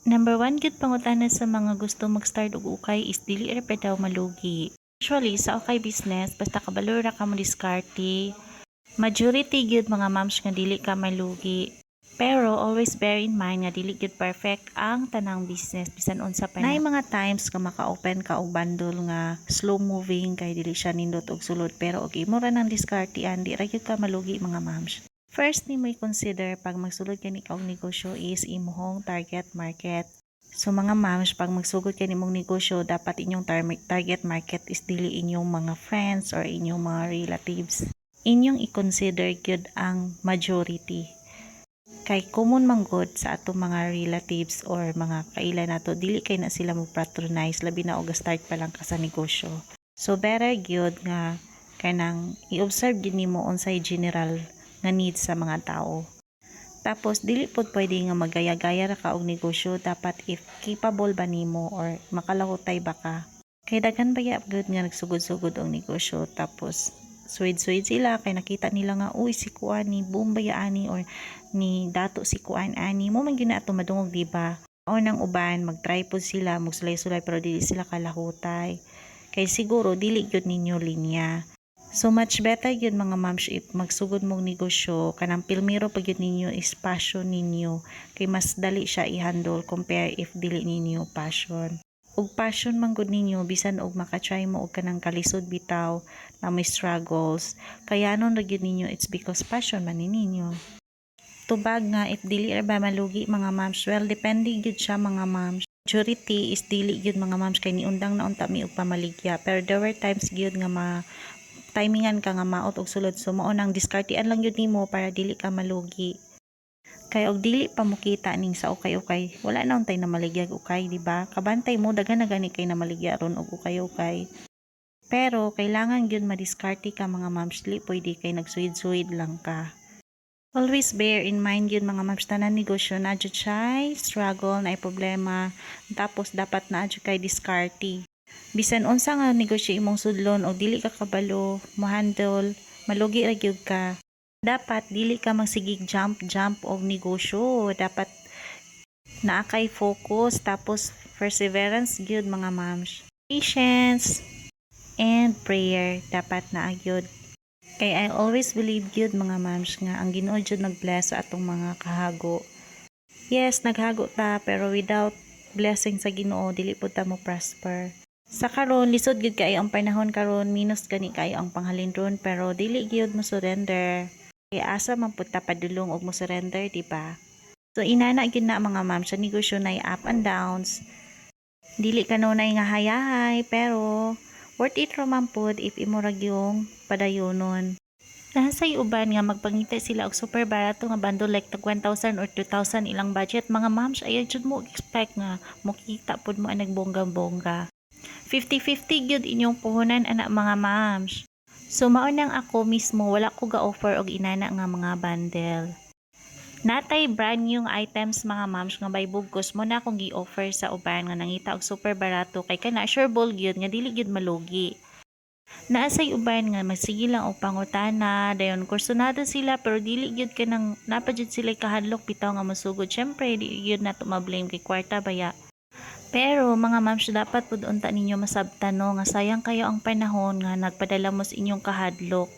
Number 1 gud pangutana sa mga gusto mag-start og ukay is dili ra pa daw malugi. Usually sa ukay business basta kabalo ra ka mo diskarte. Majority gyud mga moms nga dili ka malugi. Pero always bear in mind nga dili gyud perfect ang tanang business bisan unsa pa na. Nay mga times nga maka-open ka og bundle nga slow moving kay dili siya nindot og sulod pero okay mo ra nang diskartean di ra gyud ka malugi mga moms. First ni mo i-consider pag magsulod ka ni og negosyo is imong target market. So mga moms, pag magsugod ka nimong negosyo, dapat inyong target market is dili inyong mga friends or inyong mga relatives. Inyong i-consider gyud ang majority. Kay common man gud sa atong mga relatives or mga kaila nato, dili kay na sila mo patronize labi na og start pa lang ka sa negosyo. So better gyud nga kanang i-observe gyud nimo unsay general nga needs sa mga tao. Tapos dili pod pwede nga magaya-gaya ra ka og negosyo, dapat if capable ba nimo or makalahutay ba ka. Kay daghan baya gud nga nagsugod-sugod og negosyo tapos suwid-suwid sila kay nakita nila nga uy si kuan ni boom baya ani or ni dato si kuan ani mo man gyud na ato madungog diba. O nang uban mag-try pod sila magsulay-sulay pero dili sila kalahutay. Kay siguro dili gyud ninyo linya. So much better yun mga moms if magsugod mong negosyo kanang pilmiro pag yun ninyo is passion ninyo kay mas dali siya i-handle compare if dili ninyo passion. Ug passion man gud ninyo bisan og makatry mo og kanang kalisod bitaw na may struggles kaya anon ra gyud ninyo it's because passion man ninyo. Tubag nga if dili ra ba malugi mga moms, well depende gyud siya mga moms. Majority is dili gyud mga moms kay niundang na unta mi og pamaligya pero there were times gyud nga timingan ka nga maot og sulod so mao nang diskartean lang yun nimo para dili ka malugi. Kay og dili pa mo kita ning sa ukay-ukay wala na untay na maligyag ukay di ba? Kabantay mo daghan na gani kay na maligya ron og ukay-ukay. Pero kailangan gyud madiskarte ka mga moms, dili pwede kay nagsuwid-suwid lang ka. Always bear in mind yun mga moms, tanan negosyo na jud siya struggle na problema tapos dapat na jud kay diskarte. Bisan unsa nga negosyo imong sudlon o dili ka kabalo mo handle malugi ra gyud ka. Dapat dili ka magsigig jump og negosyo, dapat naa kay focus tapos perseverance gyud mga moms. Patience and prayer dapat naa gyud. Kay I always believe gyud mga moms nga ang Ginoo jud nag-bless sa atong mga kahago. Yes, naghago ta pero without blessing sa Ginoo dili pud ta mo prosper. Sa karon lisod gyud kay ang panahon karon minus gani kayo ang panghalindron pero dili gyud mo surrender. Kay asa man pud ta padulong og mo surrender di ba? So inana gyud na mga ma'am sa negosyo na up and downs. Dili kanunay nga hayahay pero worth it raman pud if imo ra gyung padayonon. Nasay uban nga magpangita sila og super barato nga bundle like tag 1,000 or 2,000 ilang budget mga moms ayaw jud mo expect nga mokita pud mo ang nagbongga-bongga. 50-50 gyud inyong puhunan anak mga moms. So mao nang ako mismo wala ko ga-offer og inana nga mga bundle. Natay brand new items mga moms nga by bugkos mo na akong gi-offer sa uban nga nangita og super barato kay kana sure ball gyud nga dili gyud malugi. Naasay uban nga magsige lang og pangutana dayon kursunado sila pero dili gyud kanang napajud sila kahadlok bitaw nga mosugod. Syempre di gyud nato ma-blame kay kwarta baya. Pero mga moms dapat pud unta ninyo masabtan no nga sayang kayo ang panahon nga nagpadala mo sa inyong kahadlok.